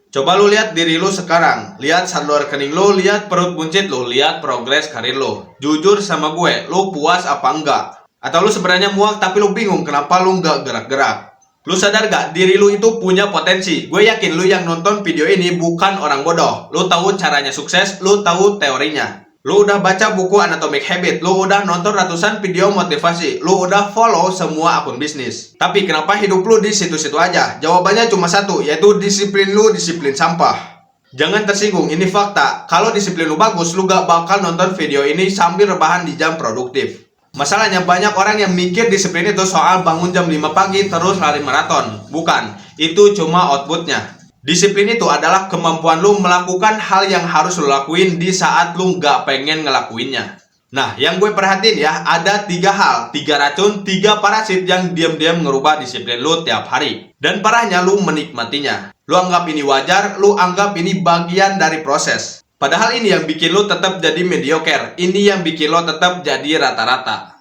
Coba lu lihat diri lu sekarang, lihat saldo rekening lu, lihat perut buncit lu, lihat progres karir lu. Jujur sama gue, lu puas apa enggak? Atau lu sebenarnya muak tapi lu bingung kenapa lu nggak gerak-gerak? Lu sadar gak diri lu itu punya potensi? Gue yakin lu yang nonton video ini bukan orang bodoh. Lu tahu caranya sukses, lu tahu teorinya. Lu udah baca buku Atomic Habits, lu udah nonton ratusan video motivasi, lu udah follow semua akun bisnis. Tapi kenapa hidup lu di situ-situ aja? Jawabannya cuma satu, yaitu disiplin lu, disiplin sampah. Jangan tersinggung, ini fakta. Kalau disiplin lu bagus, lu gak bakal nonton video ini sambil rebahan di jam produktif. Masalahnya banyak orang yang mikir disiplin itu soal bangun jam 5 pagi terus lari maraton. Bukan, itu cuma outputnya. Disiplin itu adalah kemampuan lu melakukan hal yang harus lu lakuin di saat lu nggak pengen ngelakuinnya. Nah, yang gue perhatiin ya, ada 3 hal, 3 racun, 3 parasit yang diam-diam ngerubah disiplin lu tiap hari. Dan parahnya lu menikmatinya. Lu anggap ini wajar, lu anggap ini bagian dari proses. Padahal ini yang bikin lo tetap jadi mediocre. Ini yang bikin lo tetap jadi rata-rata.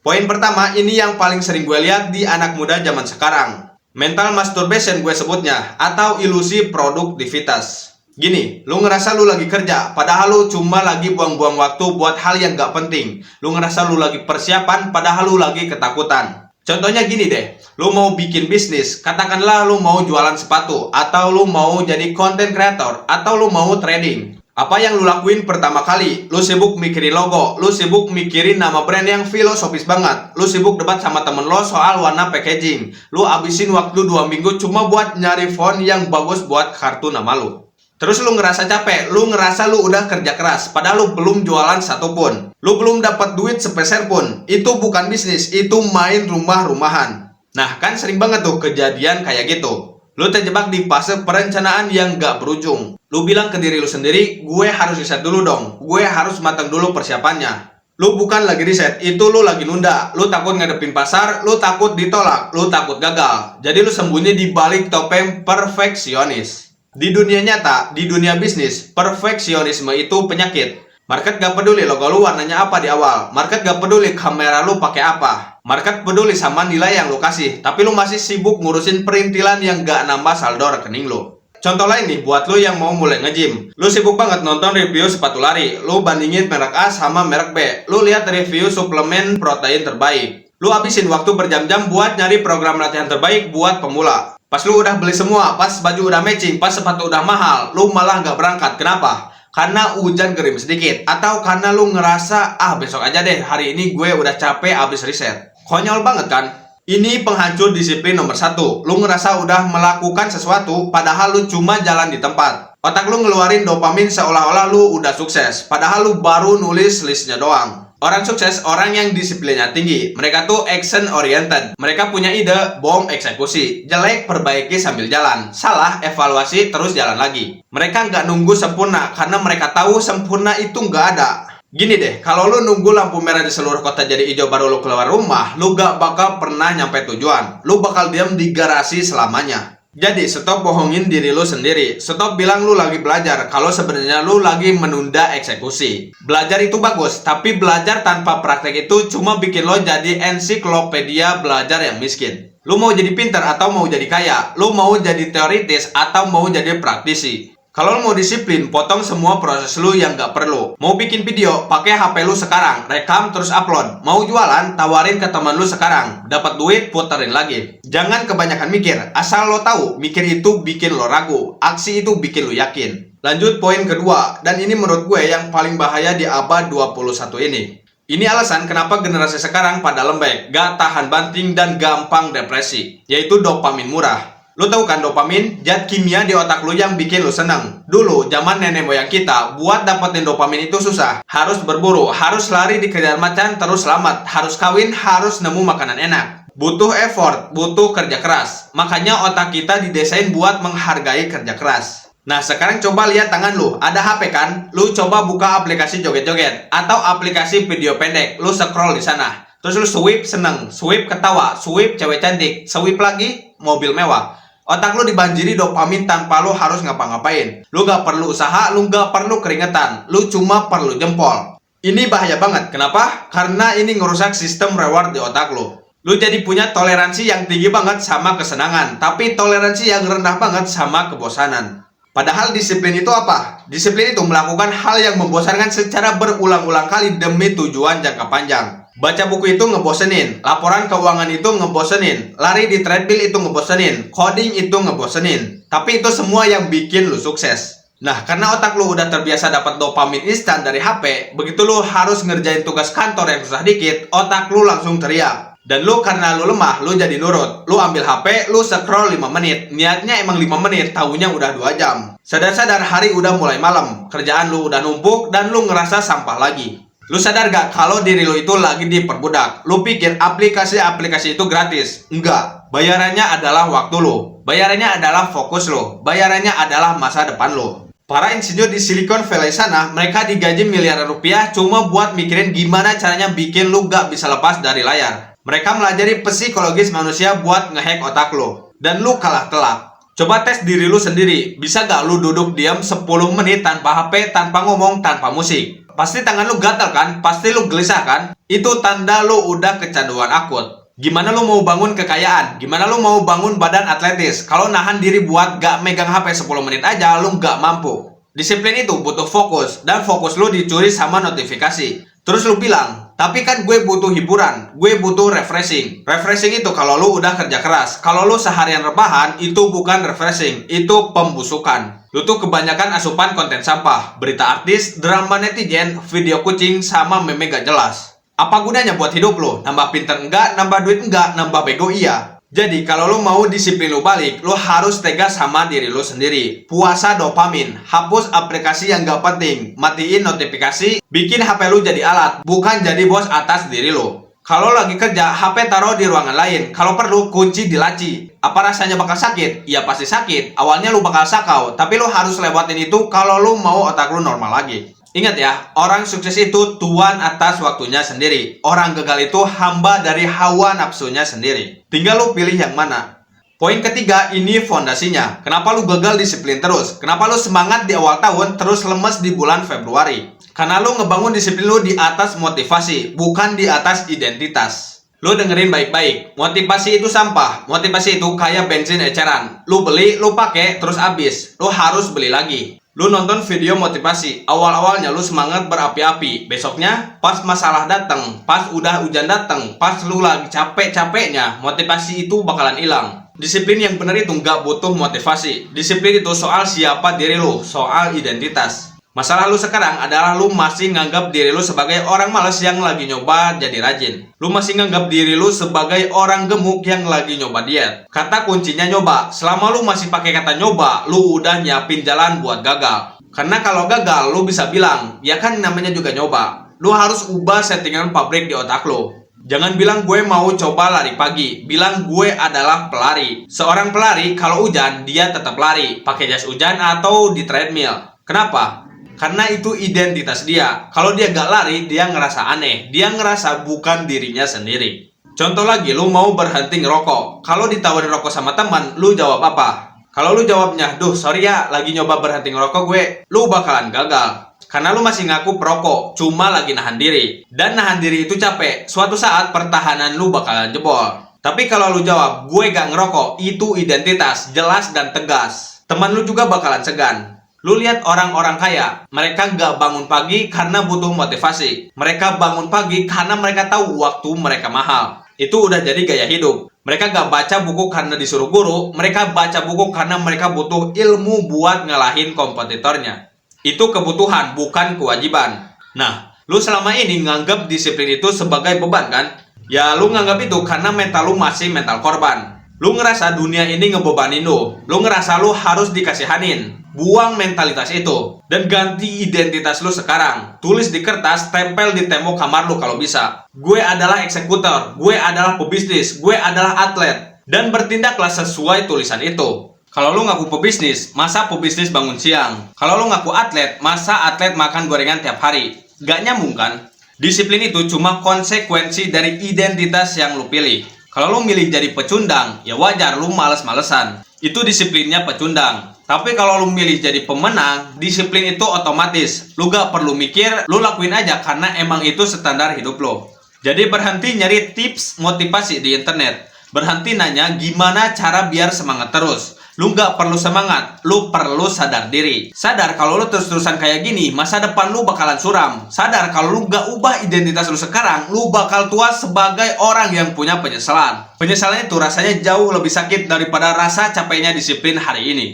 Poin pertama, ini yang paling sering gue lihat di anak muda zaman sekarang. Mental masturbation gue sebutnya, atau ilusi produktivitas. Gini, lo ngerasa lo lagi kerja, padahal lo cuma lagi buang-buang waktu buat hal yang gak penting. Lo ngerasa lo lagi persiapan, padahal lo lagi ketakutan. Contohnya gini deh, lu mau bikin bisnis, katakanlah lu mau jualan sepatu, atau lu mau jadi content creator, atau lu mau trading. Apa yang lu lakuin pertama kali? Lu sibuk mikirin logo, lu sibuk mikirin nama brand yang filosofis banget, lu sibuk debat sama temen lo soal warna packaging, lu abisin waktu 2 minggu cuma buat nyari font yang bagus buat kartu nama lu. Terus lu ngerasa capek, lu ngerasa lu udah kerja keras, padahal lu belum jualan satupun, lu belum dapat duit sepeser pun. Itu bukan bisnis, itu main rumah-rumahan. Nah, kan sering banget tuh kejadian kayak gitu. Lu terjebak di fase perencanaan yang gak berujung. Lu bilang ke diri lu sendiri, gue harus riset dulu dong, gue harus matang dulu persiapannya. Lu bukan lagi riset, itu lu lagi nunda. Lu takut ngadepin pasar, lu takut ditolak, lu takut gagal. Jadi lu sembunyi di balik topeng perfeksionis. Di dunia nyata, di dunia bisnis, perfeksionisme itu penyakit. Market gak peduli logo lu warnanya apa di awal. Market gak peduli kamera lu pakai apa. Market peduli sama nilai yang lu kasih. Tapi lu masih sibuk ngurusin perintilan yang gak nambah saldo rekening lu. Contoh lain nih buat lu yang mau mulai nge-gym. Lu sibuk banget nonton review sepatu lari. Lu bandingin merek A sama merek B. Lu lihat review suplemen protein terbaik. Lu habisin waktu berjam-jam buat nyari program latihan terbaik buat pemula. Pas lu udah beli semua, pas baju udah matching, pas sepatu udah mahal, lu malah nggak berangkat. Kenapa? Karena hujan gerimis sedikit. Atau karena lu ngerasa, besok aja deh, hari ini gue udah capek abis riset. Konyol banget kan? Ini penghancur disiplin nomor 1. Lu ngerasa udah melakukan sesuatu, padahal lu cuma jalan di tempat. Otak lu ngeluarin dopamin seolah-olah lu udah sukses, padahal lu baru nulis listnya doang. Orang sukses, orang yang disiplinnya tinggi. Mereka tuh action oriented. Mereka punya ide, bom eksekusi. Jelek, perbaiki sambil jalan. Salah, evaluasi, terus jalan lagi. Mereka nggak nunggu sempurna, karena mereka tahu sempurna itu nggak ada. Gini deh, kalau lu nunggu lampu merah di seluruh kota jadi hijau baru lu keluar rumah, lu gak bakal pernah nyampe tujuan. Lu bakal diam di garasi selamanya. Jadi, stop bohongin diri lu sendiri. Stop bilang lu lagi belajar, kalau sebenarnya lu lagi menunda eksekusi. Belajar itu bagus, tapi belajar tanpa praktek itu cuma bikin lo jadi ensiklopedia belajar yang miskin. Lu mau jadi pintar atau mau jadi kaya? Lu mau jadi teoritis atau mau jadi praktisi? Kalau lu mau disiplin, potong semua proses lu yang gak perlu. Mau bikin video, pakai HP lu sekarang, rekam terus upload. Mau jualan, tawarin ke teman lu sekarang. Dapat duit, puterin lagi. Jangan kebanyakan mikir, asal lo tahu, mikir itu bikin lo ragu, aksi itu bikin lo yakin. Lanjut poin kedua, dan ini menurut gue yang paling bahaya di abad 21 ini. Ini alasan kenapa generasi sekarang pada lembek, gak tahan banting dan gampang depresi, yaitu dopamin murah. Lu tahu kan dopamin? Zat kimia di otak lu yang bikin lu seneng. Dulu, zaman nenek moyang kita, buat dapetin dopamin itu susah. Harus berburu, harus lari dikejar macan, terus selamat. Harus kawin, harus nemu makanan enak. Butuh effort, butuh kerja keras. Makanya otak kita didesain buat menghargai kerja keras. Nah, sekarang coba lihat tangan lu. Ada HP kan? Lu coba buka aplikasi joget-joget. Atau aplikasi video pendek. Lu scroll di sana. Terus lu swipe seneng, swipe ketawa, swipe cewek cantik, swipe lagi mobil mewah. Otak lu dibanjiri dopamin tanpa lu harus ngapa-ngapain. Lu gak perlu usaha, lu gak perlu keringetan. Lu cuma perlu jempol. Ini bahaya banget. Kenapa? Karena ini ngerusak sistem reward di otak lu. Lu jadi punya toleransi yang tinggi banget sama kesenangan, tapi toleransi yang rendah banget sama kebosanan. Padahal disiplin itu apa? Disiplin itu melakukan hal yang membosankan secara berulang-ulang kali demi tujuan jangka panjang. Baca buku itu ngebosenin, laporan keuangan itu ngebosenin, lari di treadmill itu ngebosenin, coding itu ngebosenin. Tapi itu semua yang bikin lu sukses. Nah, karena otak lu udah terbiasa dapat dopamin instan dari HP, begitu lu harus ngerjain tugas kantor yang susah dikit, otak lu langsung teriak. Dan lu karena lu lemah, lu jadi nurut. Lu ambil HP, lu scroll 5 menit. Niatnya emang 5 menit, tahunya udah 2 jam. Sadar-sadar hari udah mulai malam. Kerjaan lu udah numpuk dan lu ngerasa sampah lagi. Lu sadar gak kalau diri lu itu lagi diperbudak? Lu pikir aplikasi-aplikasi itu gratis? Enggak. Bayarannya adalah waktu lu. Bayarannya adalah fokus lu. Bayarannya adalah masa depan lu. Para insinyur di Silicon Valley sana, mereka digaji miliaran rupiah cuma buat mikirin gimana caranya bikin lu gak bisa lepas dari layar. Mereka melajari psikologis manusia buat ngehack otak lu. Dan lu kalah telak. Coba tes diri lu sendiri. Bisa gak lu duduk diam 10 menit tanpa HP, tanpa ngomong, tanpa musik? Pasti tangan lu gatal kan? Pasti lu gelisah kan? Itu tanda lu udah kecanduan akut. Gimana lu mau bangun kekayaan? Gimana lu mau bangun badan atletis? Kalau nahan diri buat gak megang HP 10 menit aja, lu gak mampu. Disiplin itu butuh fokus. Dan fokus lu dicuri sama notifikasi. Terus lu bilang, tapi kan gue butuh hiburan, gue butuh refreshing. Refreshing itu kalau lu udah kerja keras. Kalau lu seharian rebahan, itu bukan refreshing, itu pembusukan. Lu tuh kebanyakan asupan konten sampah, berita artis, drama netizen, video kucing, sama meme gak jelas. Apa gunanya buat hidup lu? Nambah pinter enggak, nambah duit enggak, nambah bego iya. Jadi kalau lu mau disiplin lu balik, lu harus tegas sama diri lu sendiri. Puasa dopamin, hapus aplikasi yang gak penting, matiin notifikasi, bikin HP lu jadi alat, bukan jadi bos atas diri lu. Kalau lagi kerja, HP taruh di ruangan lain. Kalau perlu, kunci di laci. Apa rasanya bakal sakit? Ya pasti sakit. Awalnya lu bakal sakau, tapi lu harus lewatin itu kalau lu mau otak lu normal lagi. Ingat ya, orang sukses itu tuan atas waktunya sendiri. Orang gagal itu hamba dari hawa nafsunya sendiri. Tinggal lu pilih yang mana. Poin ketiga, ini fondasinya. Kenapa lu gagal disiplin terus? Kenapa lu semangat di awal tahun terus lemes di bulan Februari? Karena lu ngebangun disiplin lu di atas motivasi, bukan di atas identitas. Lu dengerin baik-baik. Motivasi itu sampah. Motivasi itu kayak bensin eceran. Lu beli, lu pakai, terus habis. Lu harus beli lagi. Lu nonton video motivasi, awal-awalnya lu semangat berapi-api. Besoknya, pas masalah datang, pas udah hujan datang, pas lu lagi capek-capeknya, motivasi itu bakalan hilang. Disiplin yang benar itu nggak butuh motivasi. Disiplin itu soal siapa diri lu, soal identitas. Masalah lu sekarang adalah lu masih nganggap diri lu sebagai orang malas yang lagi nyoba jadi rajin. Lu masih nganggap diri lu sebagai orang gemuk yang lagi nyoba diet. Kata kuncinya nyoba. Selama lu masih pakai kata nyoba, lu udah nyiapin jalan buat gagal. Karena kalau gagal, lu bisa bilang, ya kan namanya juga nyoba. Lu harus ubah settingan pabrik di otak lu. Jangan bilang gue mau coba lari pagi. Bilang gue adalah pelari. Seorang pelari kalau hujan, dia tetap lari. Pakai jas hujan atau di treadmill. Kenapa? Karena itu identitas dia. Kalau dia gak lari, dia ngerasa aneh. Dia ngerasa bukan dirinya sendiri. Contoh lagi, lu mau berhenti ngerokok. Kalau ditawarin rokok sama teman, lu jawab apa? Kalau lu jawabnya, duh sorry ya, lagi nyoba berhenti ngerokok gue, lu bakalan gagal. Karena lu masih ngaku perokok, cuma lagi nahan diri. Dan nahan diri itu capek. Suatu saat pertahanan lu bakalan jebol. Tapi kalau lu jawab, gue gak ngerokok, itu identitas, jelas dan tegas. Teman lu juga bakalan segan. Lu lihat orang-orang kaya, mereka gak bangun pagi karena butuh motivasi. Mereka bangun pagi karena mereka tahu waktu mereka mahal. Itu udah jadi gaya hidup. Mereka gak baca buku karena disuruh guru. Mereka baca buku karena mereka butuh ilmu buat ngalahin kompetitornya. Itu kebutuhan, bukan kewajiban. Nah, lu selama ini nganggap disiplin itu sebagai beban kan? Ya lu nganggap itu karena mental lu masih mental korban. Lu ngerasa dunia ini ngebebanin lu. Lu ngerasa lu harus dikasihanin. Buang mentalitas itu dan ganti identitas lu sekarang. Tulis di kertas, tempel di tembok kamar lu kalau bisa. Gue adalah eksekutor, gue adalah pebisnis, gue adalah atlet. Dan bertindaklah sesuai tulisan itu. Kalau lu ngaku pebisnis, masa pebisnis bangun siang? Kalau lu ngaku atlet, masa atlet makan gorengan tiap hari? Gak nyambung kan? Disiplin itu cuma konsekuensi dari identitas yang lu pilih. Kalau lu milih jadi pecundang, ya wajar lu males-malesan. Itu disiplinnya pecundang. Tapi kalau lu milih jadi pemenang, disiplin itu otomatis. Lu gak perlu mikir, lu lakuin aja karena emang itu standar hidup lo. Jadi berhenti nyari tips motivasi di internet. Berhenti nanya gimana cara biar semangat terus. Lu nggak perlu semangat, lu perlu sadar diri. Sadar kalau lu terus-terusan kayak gini, masa depan lu bakalan suram. Sadar kalau lu nggak ubah identitas lu sekarang, lu bakal tua sebagai orang yang punya penyesalan. Penyesalan itu rasanya jauh lebih sakit daripada rasa capeknya disiplin hari ini.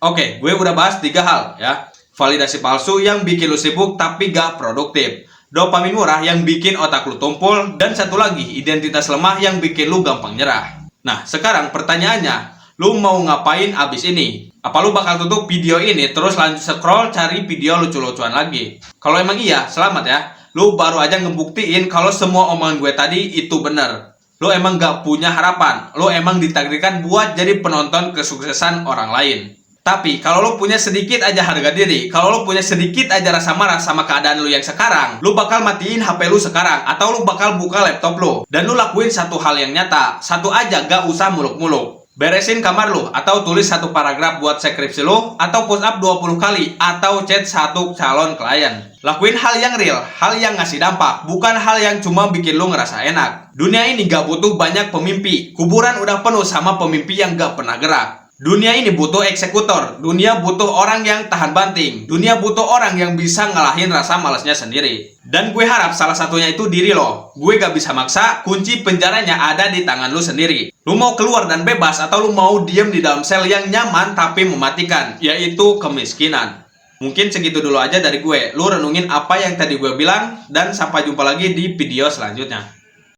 Oke, gue udah bahas 3 hal ya. Validasi palsu yang bikin lu sibuk tapi gak produktif. Dopamin murah yang bikin otak lu tumpul. Dan satu lagi, identitas lemah yang bikin lu gampang nyerah. Nah, sekarang pertanyaannya, lu mau ngapain abis ini? Apa lu bakal tutup video ini terus lanjut scroll cari video lucu-lucuan lagi? Kalau emang iya, selamat ya. Lu baru aja ngebuktiin kalau semua omongan gue tadi itu bener. Lu emang gak punya harapan. Lu emang ditakdirkan buat jadi penonton kesuksesan orang lain. Tapi kalau lu punya sedikit aja harga diri, kalau lu punya sedikit aja rasa marah sama keadaan lu yang sekarang, lu bakal matiin HP lu sekarang, atau lu bakal buka laptop lu, dan lu lakuin satu hal yang nyata. Satu aja, gak usah muluk-muluk. Beresin kamar lu, atau tulis satu paragraf buat skripsi lu, atau push up 20 kali, atau chat satu calon klien. Lakuin hal yang real, hal yang ngasih dampak, bukan hal yang cuma bikin lu ngerasa enak. Dunia ini gak butuh banyak pemimpi. Kuburan udah penuh sama pemimpi yang gak pernah gerak. Dunia ini butuh eksekutor. Dunia butuh orang yang tahan banting. Dunia butuh orang yang bisa ngalahin rasa malasnya sendiri. Dan gue harap salah satunya itu diri lo. Gue gak bisa maksa, kunci penjaranya ada di tangan lu sendiri. Lu mau keluar dan bebas, atau lu mau diem di dalam sel yang nyaman tapi mematikan, yaitu kemiskinan. Mungkin segitu dulu aja dari gue. Lu renungin apa yang tadi gue bilang, dan sampai jumpa lagi di video selanjutnya.